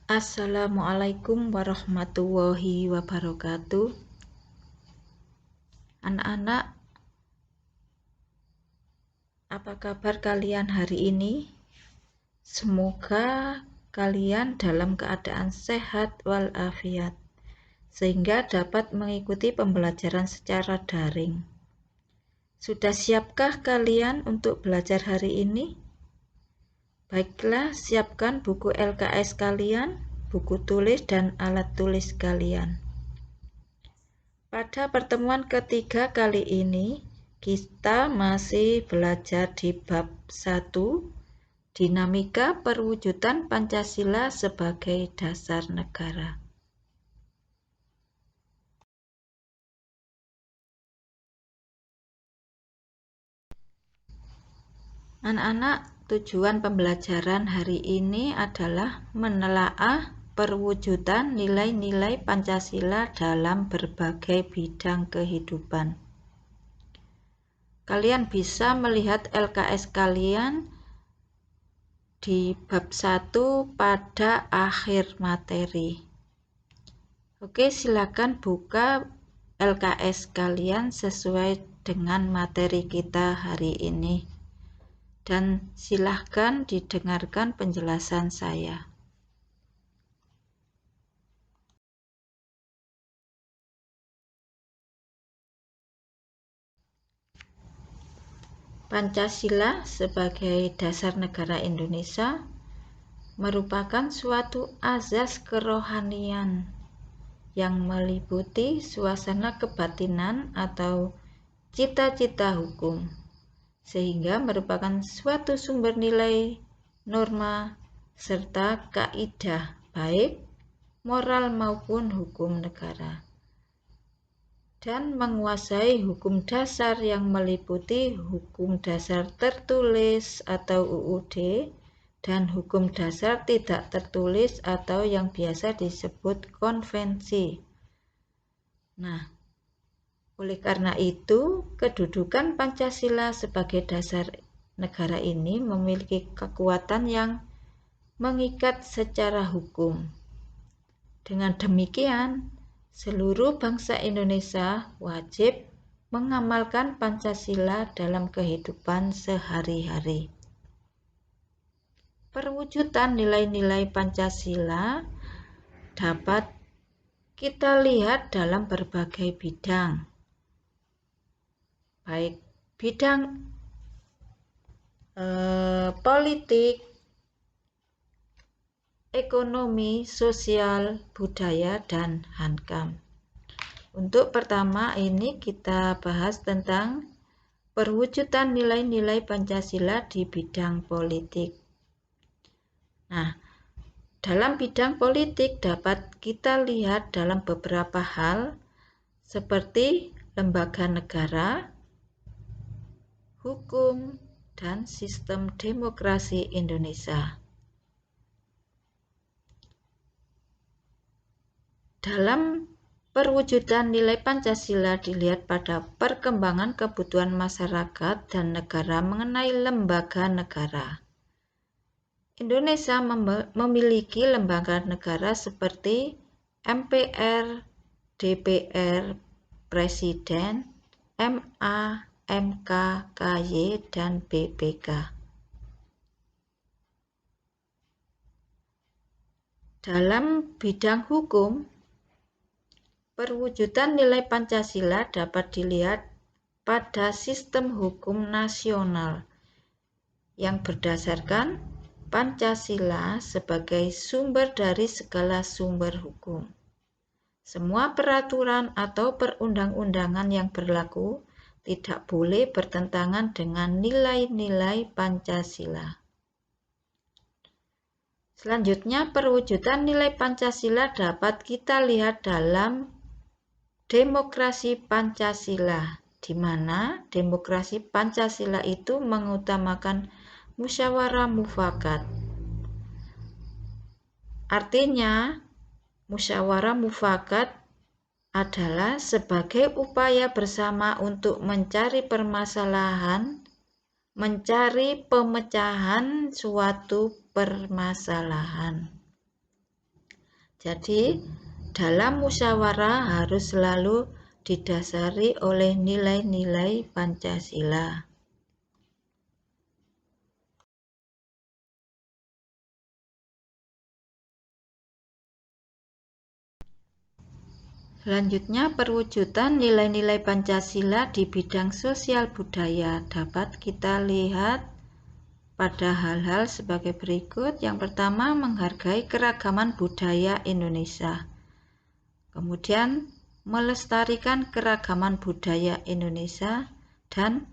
Assalamualaikum warahmatullahi wabarakatuh. Anak-anak, apa kabar kalian hari ini? Semoga kalian dalam keadaan sehat walafiat, sehingga dapat mengikuti pembelajaran secara daring. Sudah siapkah kalian untuk belajar hari ini? Baiklah, siapkan buku LKS kalian, buku tulis dan alat tulis kalian. Pada pertemuan ketiga kali ini, kita masih belajar di bab 1, Dinamika Perwujudan Pancasila sebagai Dasar Negara. Anak-anak, tujuan pembelajaran hari ini adalah menelaah perwujudan nilai-nilai Pancasila dalam berbagai bidang kehidupan. Kalian bisa melihat LKS kalian di bab 1 pada akhir materi. Oke, silakan buka LKS kalian sesuai dengan materi kita hari ini. Dan silahkan didengarkan penjelasan saya. Pancasila sebagai dasar negara Indonesia merupakan suatu azas kerohanian yang meliputi suasana kebatinan atau cita-cita hukum, sehingga merupakan suatu sumber nilai, norma, serta kaidah baik moral maupun hukum negara, dan menguasai hukum dasar yang meliputi hukum dasar tertulis atau UUD dan hukum dasar tidak tertulis atau yang biasa disebut konvensi. Nah, oleh karena itu, kedudukan Pancasila sebagai dasar negara ini memiliki kekuatan yang mengikat secara hukum. Dengan demikian, seluruh bangsa Indonesia wajib mengamalkan Pancasila dalam kehidupan sehari-hari. Perwujudan nilai-nilai Pancasila dapat kita lihat dalam berbagai bidang, baik bidang politik, ekonomi, sosial, budaya, dan hankam. Untuk pertama ini kita bahas tentang perwujudan nilai-nilai Pancasila di bidang politik. Nah, dalam bidang politik dapat kita lihat dalam beberapa hal seperti lembaga negara, hukum, dan sistem demokrasi Indonesia. Dalam perwujudan nilai Pancasila dilihat pada perkembangan kebutuhan masyarakat dan negara mengenai lembaga negara. Indonesia memiliki lembaga negara seperti MPR, DPR, Presiden, MA, MK, KY, dan BPK. Dalam bidang hukum, perwujudan nilai Pancasila dapat dilihat pada sistem hukum nasional yang berdasarkan Pancasila sebagai sumber dari segala sumber hukum. Semua peraturan atau perundang-undangan yang berlaku tidak boleh bertentangan dengan nilai-nilai Pancasila. Selanjutnya, perwujudan nilai Pancasila dapat kita lihat dalam demokrasi Pancasila, di mana demokrasi Pancasila itu mengutamakan musyawarah mufakat. Artinya, musyawarah mufakat adalah sebagai upaya bersama untuk mencari pemecahan suatu permasalahan. Jadi, dalam musyawarah harus selalu didasari oleh nilai-nilai Pancasila. Selanjutnya, perwujudan nilai-nilai Pancasila di bidang sosial budaya dapat kita lihat pada hal-hal sebagai berikut. Yang pertama, menghargai keragaman budaya Indonesia. Kemudian, melestarikan keragaman budaya Indonesia dan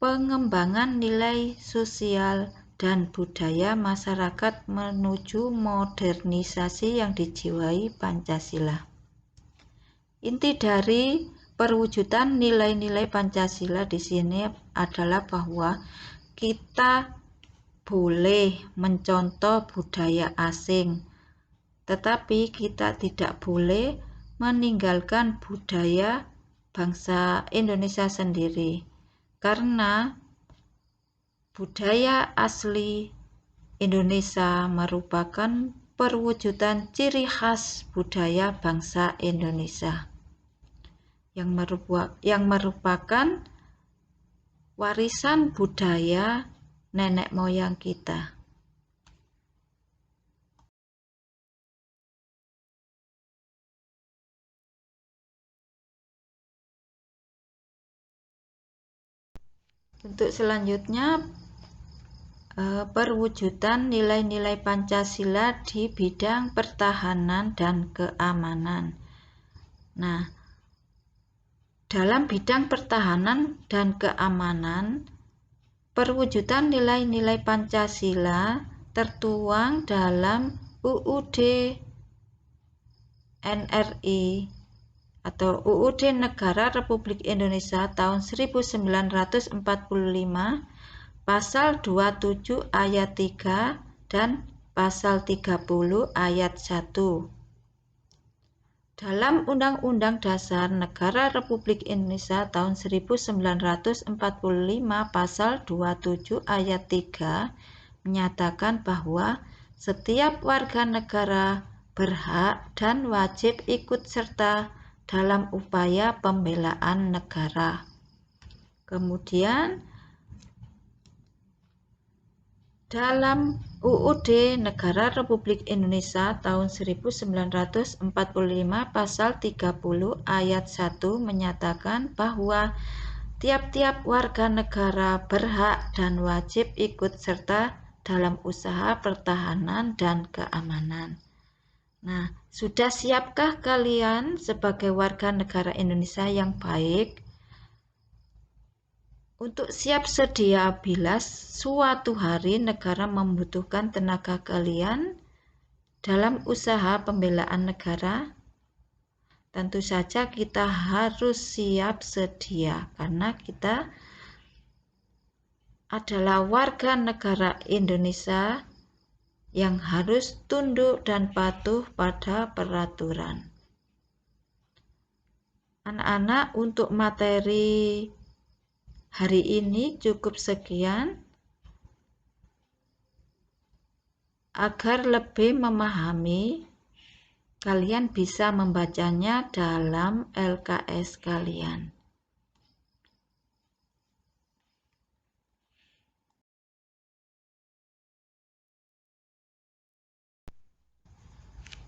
pengembangan nilai sosial dan budaya masyarakat menuju modernisasi yang dijiwai Pancasila. Inti dari perwujudan nilai-nilai Pancasila di sini adalah bahwa kita boleh mencontoh budaya asing, tetapi kita tidak boleh meninggalkan budaya bangsa Indonesia sendiri, karena budaya asli Indonesia merupakan perwujudan ciri khas budaya bangsa Indonesia yang merupakan warisan budaya nenek moyang kita. Untuk selanjutnya, perwujudan nilai-nilai Pancasila di bidang pertahanan dan keamanan. Nah, dalam bidang pertahanan dan keamanan, perwujudan nilai-nilai Pancasila tertuang dalam UUD NRI atau UUD Negara Republik Indonesia tahun 1945 Pasal 27 ayat 3 dan Pasal 30 ayat 1. Dalam Undang-Undang Dasar Negara Republik Indonesia tahun 1945 Pasal 27 ayat 3 menyatakan bahwa setiap warga negara berhak dan wajib ikut serta dalam upaya pembelaan negara. Kemudian dalam UUD Negara Republik Indonesia tahun 1945 Pasal 30 ayat 1 menyatakan bahwa tiap-tiap warga negara berhak dan wajib ikut serta dalam usaha pertahanan dan keamanan. Nah, sudah siapkah kalian sebagai warga negara Indonesia yang baik untuk siap sedia bila suatu hari negara membutuhkan tenaga kalian dalam usaha pembelaan negara? Tentu saja kita harus siap sedia karena kita adalah warga negara Indonesia yang harus tunduk dan patuh pada peraturan. Anak-anak, untuk materi hari ini cukup sekian. Agar lebih memahami, kalian bisa membacanya dalam LKS kalian.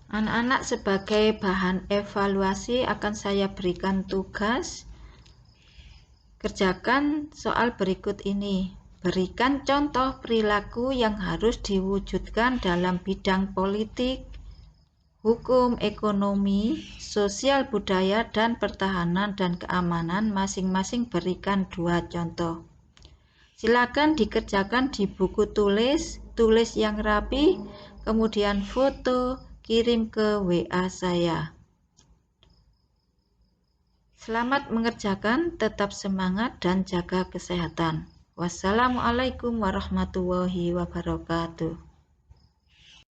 Anak-anak, sebagai bahan evaluasi akan saya berikan tugas. Kerjakan soal berikut ini. Berikan contoh perilaku yang harus diwujudkan dalam bidang politik, hukum, ekonomi, sosial budaya, dan pertahanan dan keamanan. Masing-masing berikan 2 contoh. Silakan dikerjakan di buku tulis yang rapi, kemudian foto, kirim ke WA saya. Selamat mengerjakan, tetap semangat dan jaga kesehatan. Wassalamualaikum warahmatullahi wabarakatuh.